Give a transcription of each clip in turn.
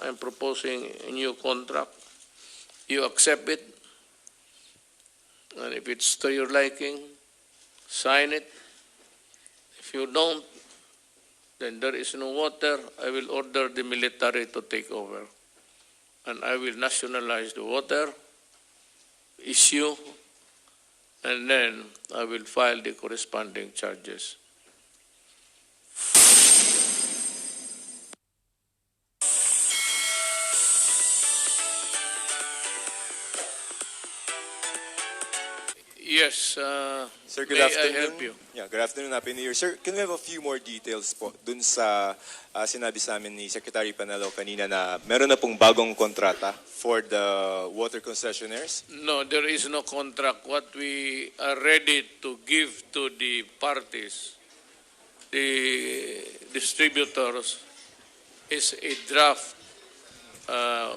I'm proposing a new contract. You accept it, and if it's to your liking, sign it. If you don't, then there is no water. I will order the military to take over, and I will nationalize the water issue, and then I will file the corresponding charges. Yes, Sir, good may afternoon. I help you? Yeah, good afternoon. Happy New Year. Sir, can we have a few more details po dun sa sinabi sa amin ni Secretary Panalo kanina na meron na pong bagong kontrata for the water concessionaires? No, there is no contract. What we are ready to give to the parties, the distributors, is a draft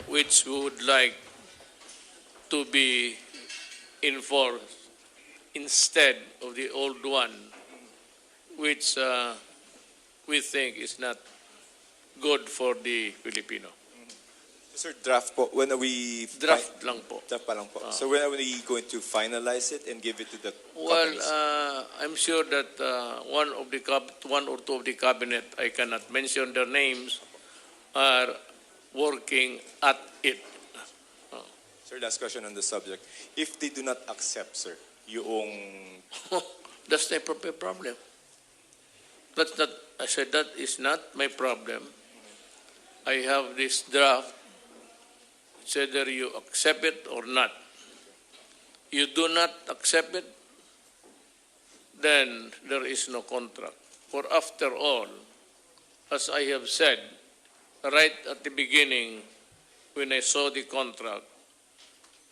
which we would like to be enforced instead of the old one, which we think is not good for the Filipino. Sir, draft po. When are we... Draft lang po. Draft pa lang po. So when are we going to finalize it and give it to the Well, companies? I'm sure that one or two of the cabinet, I cannot mention their names, are working at it. Sir, last question on the subject. If they do not accept, sir, yung... That's the problem. That's not, I said that is not my problem. I have this draft. It's either you accept it or not. You do not accept it, then there is no contract. For after all, as I have said, right at the beginning, when I saw the contract,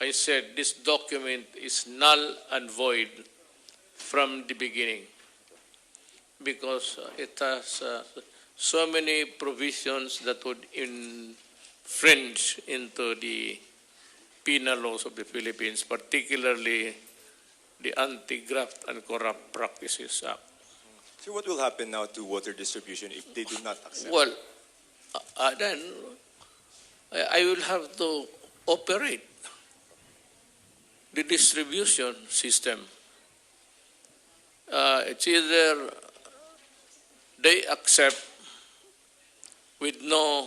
I said this document is null and void from the beginning because it has so many provisions that would infringe into the penal laws of the Philippines, particularly the Anti-Graft and Corrupt Practices Act. So what will happen now to water distribution if they do not accept? Well, then I will have to operate the distribution system. It's either they accept with no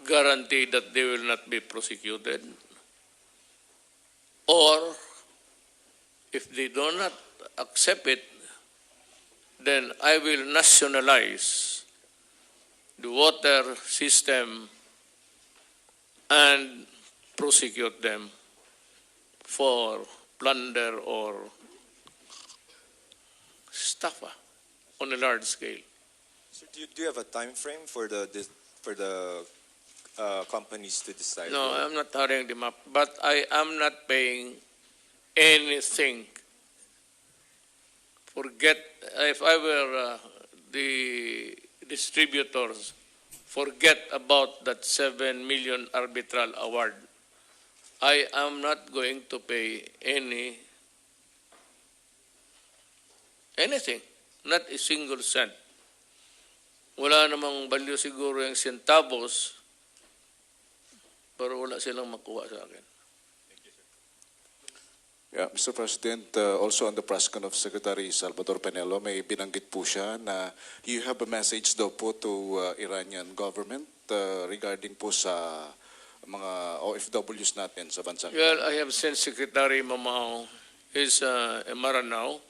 guarantee that they will not be prosecuted, or if they do not accept it, then I will nationalize the water system and prosecute them for plunder or staffa on a large scale. So do you have a time frame for the companies to decide? No, I'm not hurrying them up, but I am not paying anything. Forget, if I were the distributors, forget about that 7 million arbitral award. I am not going to pay anything, not a single cent. Wala namang value siguro yung centavos, pero wala silang makuha sa akin. Yeah, Mr. President, also on the press con of Secretary Salvador Penelo, may binanggit po siya na you have a message daw po to Iranian government regarding po sa mga OFWs natin sa bansa. Well, I have sent Secretary Mamao, he's Maranao,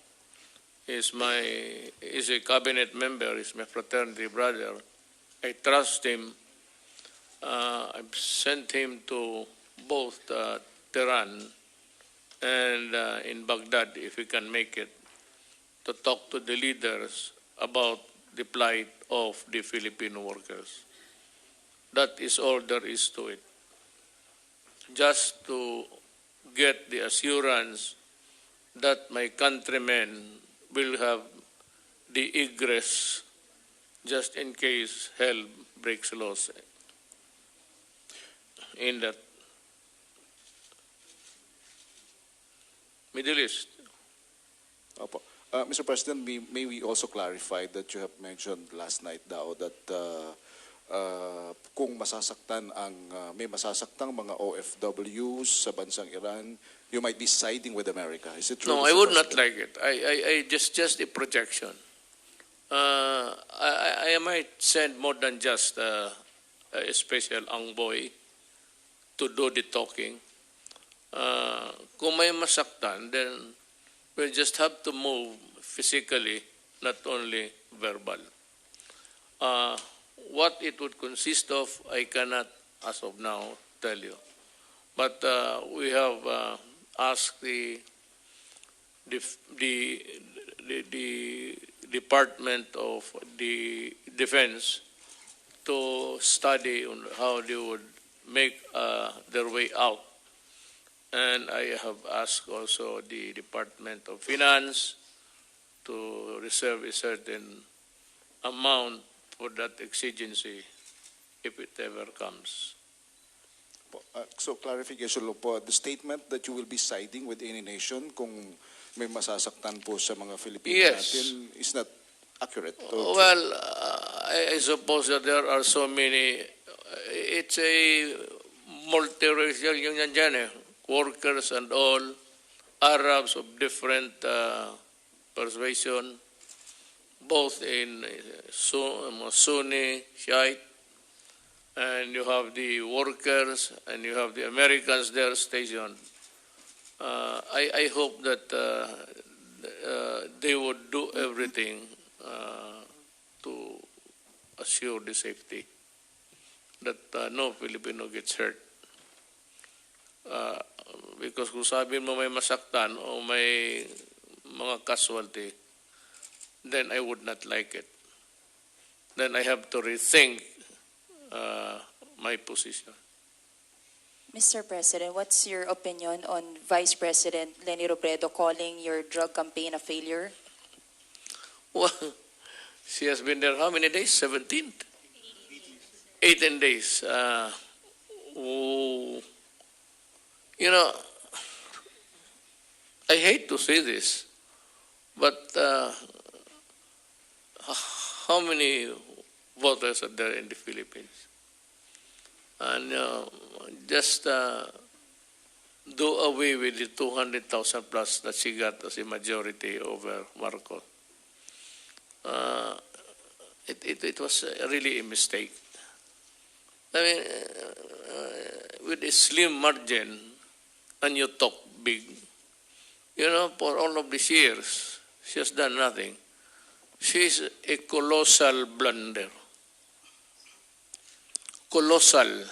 is a cabinet member, is my fraternity brother. I trust him. I've sent him to both Tehran and in Baghdad, if he can make it, to talk to the leaders about the plight of the Filipino workers. That is all there is to it. Just to get the assurance that my countrymen will have the egress just in case hell breaks loose in that Middle East. Opo. Mr. President, may we also clarify that you have mentioned last night daw that kung masasaktan ang may masasaktang mga OFWs sa bansang Iran, you might be siding with America. Is it true? No, Mr. I would not President? like it. I just a projection. I might send more than just a special envoy to do the talking. Kung may masaktan, then we'll just have to move physically, not only verbal. What it would consist of, I cannot, as of now, tell you. But we have asked the Department of the Defense to study on how they would make their way out. And I have asked also the Department of Finance to reserve a certain amount for that exigency if it ever comes. So clarification lang po, the statement that you will be siding with any nation kung may masasaktan po sa mga Filipino Yes. natin is not accurate. Well, I suppose that there are so many. It's a multiracial yung nandyan eh. Workers and all, Arabs of different persuasion, both in Sunni, Shiite, and you have the workers and you have the Americans there stationed. I hope that they would do everything to assure the safety, that no Filipino gets hurt. Because kung sabihin mo may masaktan o may mga casualty, then I would not like it. Then I have to rethink my position. Mr. President, what's your opinion on Vice President Leni Robredo calling your drug campaign a failure? Well, she has been there how many days? 17? 18 days. You know, I hate to say this, but how many voters are there in the Philippines? And just do away with the 200,000 plus that she got as a majority over Marcos. It was really a mistake. I mean, with a slim margin, and you talk big. You know, for all of these years, she has done nothing. She is a colossal blunder. Colossal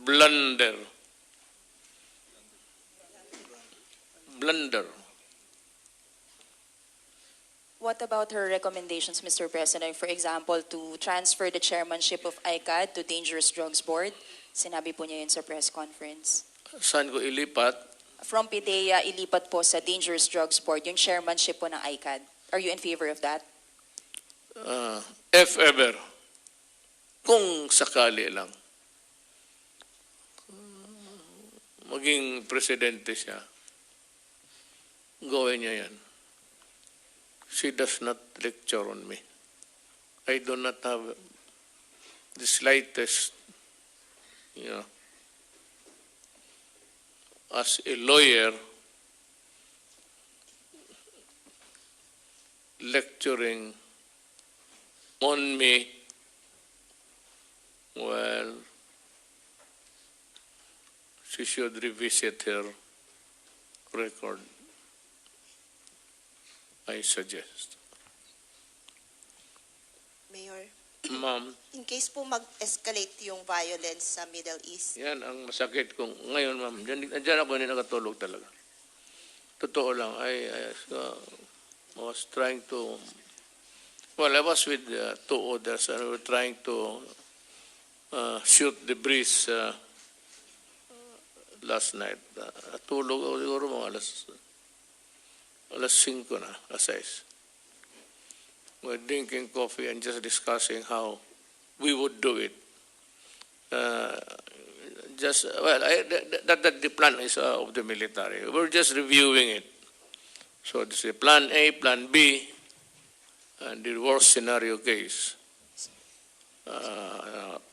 blunder. Blunder. What about her recommendations, Mr. President? For example, to transfer the chairmanship of ICAD to Dangerous Drugs Board? Sinabi po niya yun sa press conference. Saan ko ilipat? From PIDEA, ilipat po sa Dangerous Drugs Board, yung chairmanship po ng ICAD. Are you in favor of that? If ever. Kung sakali lang. Maging presidente siya. Gawin niya yan. She does not lecture on me. I do not have the slightest, as a lawyer, lecturing on me. Well, she should revisit her record, I suggest. Mayor, Ma'am, in case po mag-escalate yung violence sa Middle East, yan ang masakit kong ngayon, ma'am. Diyan ako nakatulog talaga. Totoo lang. I was trying to, well, I was with two others and we were trying to shoot the breeze last night. Tulog ako siguro mga alas 5 na, alas 6. We're drinking coffee and just discussing how we would do it. That the plan is of the military. We're just reviewing it. So this is plan A, plan B, and the worst scenario case.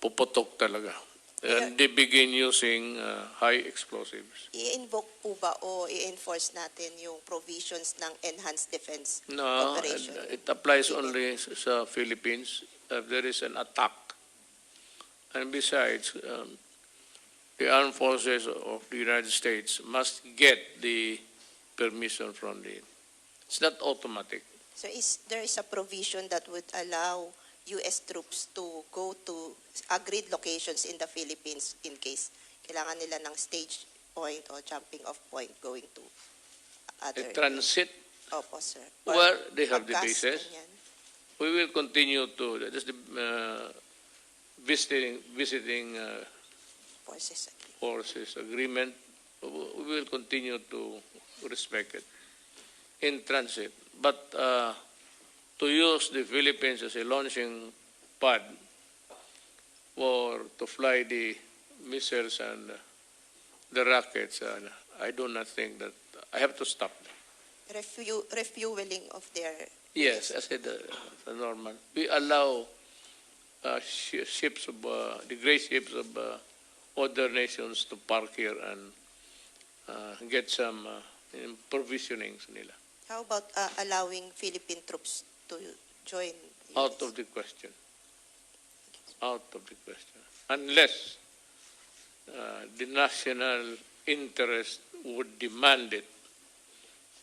puputok talaga. And they begin using high explosives. I-invoke po ba o i-enforce natin yung provisions ng enhanced defense No, operation? it applies only sa Philippines if there is an attack. And besides, the armed forces of the United States must get the permission from the. It's not automatic. So there is a provision that would allow U.S. troops to go to agreed locations in the Philippines in case kailangan nila ng stage point or jumping off point going to other. A transit Opo, sir. Or where they have the pagkas, bases. ganyan. We will continue to just the visiting Forces agree. forces agreement. We will continue to respect it in transit, but to use the Philippines as a launching pad or to fly the missiles and the rockets, I do not think that I have to stop. Refueling of their. Yes, I said normal. We allow ships of the great ships of other nations to park here and get some provisionings nila. How about allowing Philippine troops to join? Out of the question. Out of the question. Unless the national interest would demand it,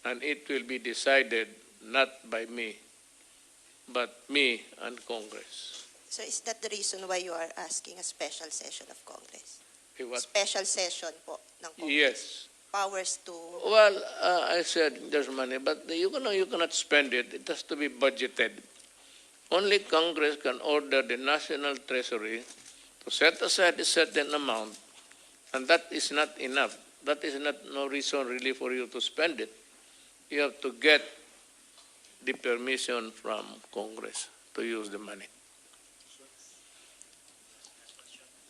and it will be decided not by me, but me and Congress. So is that the reason why you are asking a special session of Congress? Eh, what? Special session po ng Congress. Yes. Powers to. Well, I said there's money, but you cannot spend it. It has to be budgeted. Only Congress can order the National Treasury to set aside a certain amount, and that is not enough. That is not no reason really for you to spend it. You have to get the permission from Congress to use the money.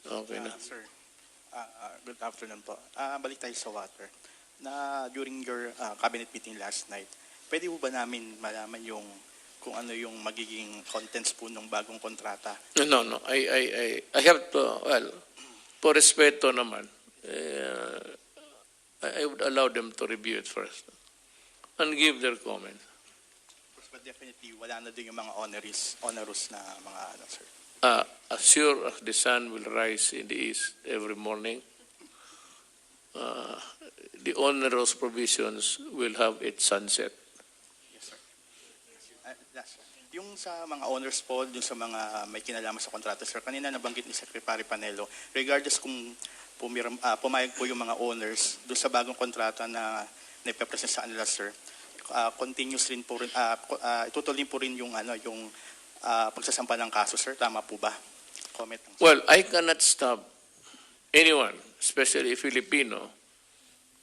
Okay na. Sir, good afternoon po. Balik tayo sa water. Na during your cabinet meeting last night, pwede po ba namin malaman yung kung ano yung magiging contents po ng bagong kontrata? No. I have to, well, por respeto naman, I would allow them to review it first and give their comments. But definitely, wala na din yung mga onerous na mga ano, sir. As sure as the sun will rise in the east every morning, the onerous provisions will have its sunset. Yes, sir. Last, yung sa mga owners po, yung sa mga may kinalaman sa kontrata, sir, kanina nabanggit ni Secretary Panelo, regardless kung pumayag po yung mga owners doon sa bagong kontrata na naipapresent sa kanila, sir, continuous rin po rin, itutuloy po rin yung pagsasampa ng kaso, sir. Tama po ba? Comment lang, sir. Well, I cannot stop anyone, especially a Filipino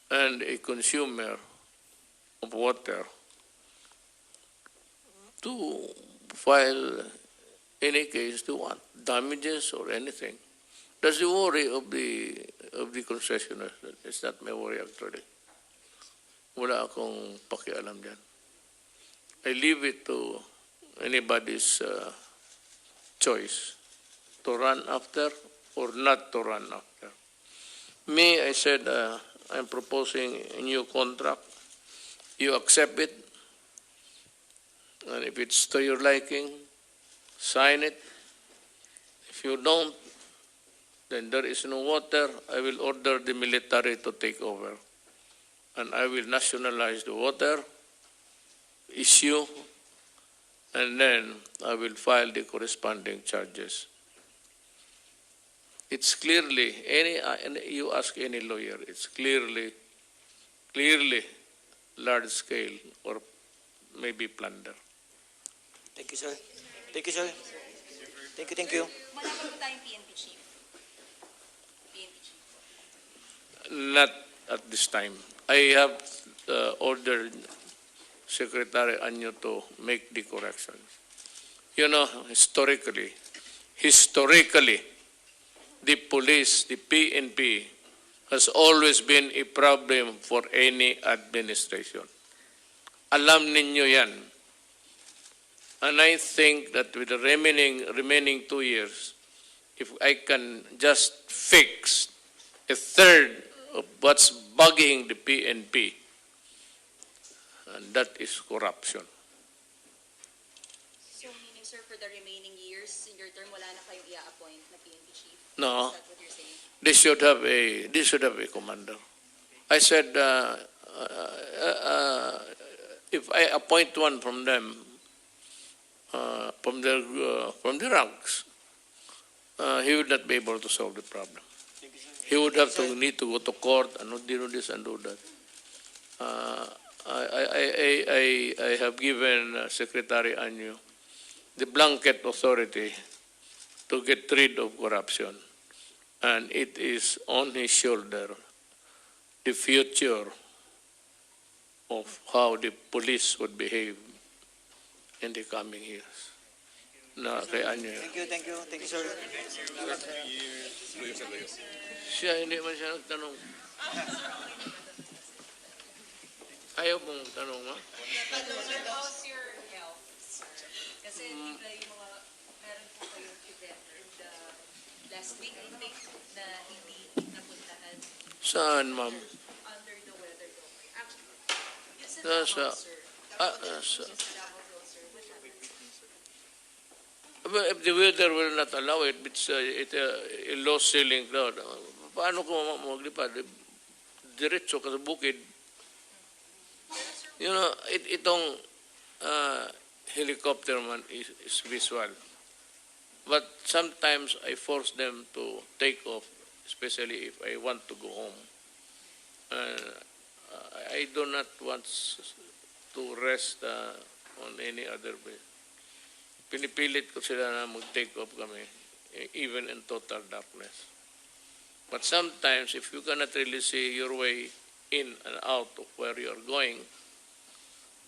and a consumer of water, to file any case to want damages or anything. That's the worry of the concessionaires. It's not my worry actually. Wala akong pakialam dyan. I leave it to anybody's choice to run after or not to run after. Me, I said, I'm proposing a new contract. You accept it, and if it's to your liking, sign it. If you don't, then there is no water. I will order the military to take over, and I will nationalize the water issue, and then I will file the corresponding charges. It's clearly, you ask any lawyer, it's clearly large scale or maybe plunder. Thank you, sir. Thank you, sir. Thank you. Malapit tayong PNP chief. Not at this time. I have ordered Secretary Anyo to make the corrections. You know, historically, the police, the PNP, has always been a problem for any administration. Alam ninyo yan. And I think that with the remaining 2 years, if I can just fix a third of what's bugging the PNP, and that is corruption. So meaning, sir, for the remaining years in your term, wala na kayong i-appoint na PNP chief? No. Is that what you're saying? They should have a commander. I said, if I appoint one from them, from the ranks, he would not be able to solve the problem. He would have to need to go to court and do this and do that. I have given Secretary Anyo the blanket authority to get rid of corruption, and it is on his shoulder the future of how the police would behave in the coming years. Na kay Anyo. Thank you, sir. Siya, hindi man siya nagtanong. Ayaw mong tanong, ha? How's your health, sir? Kasi di ba yung mga meron po kayong event in the last week, I think, na hindi napuntahan Saan, ma'am? under the weather daw. Actually, yun sa Davao, Nasa, sir. nasa. Sa Davao daw, sir. What happened? But if the weather will not allow it, it's a low-ceiling cloud. Paano kung maglipad? Diretso ka sa bukid. You know, itong helicopter man is visual. But sometimes I force them to take off, especially if I want to go home. I do not want to rest on any other way. Pinipilit ko sila na mag-take off kami, even in total darkness. But sometimes, if you cannot really see your way in and out of where you are going,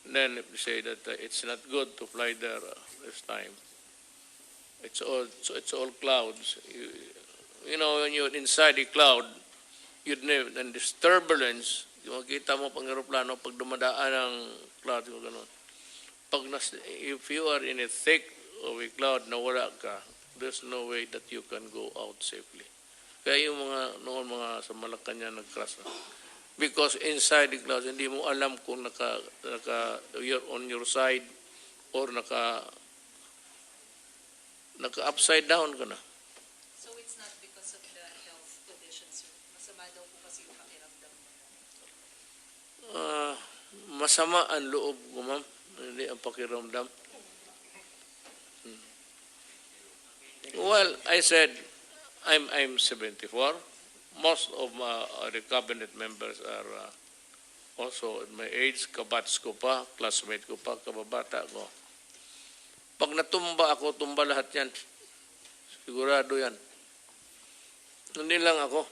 then if you say that it's not good to fly there this time. It's all clouds. You know, when you're inside a cloud, you'd know, and this turbulence, yung makita mo pang aeroplano, pag dumadaan ng cloud, yung gano'n. If you are in a thick of a cloud na wala ka, there's no way that you can go out safely. Kaya yung mga sa Malacanang nag-crash na. Because inside the clouds, hindi mo alam kung you're on your side or naka upside down ka na. So it's not because of the health conditions, sir. Masama daw po kasi yung pakiramdam. Masama ang loob ko, ma'am. Hindi ang pakiramdam. Well, I said, I'm 74. Most of the cabinet members are also at my age, kabats ko pa, classmate ko pa, kababata ko. Pag natumba ako, tumba lahat yan. Sigurado yan. Hindi lang ako.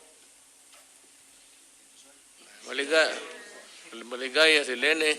Maligaya si Lene.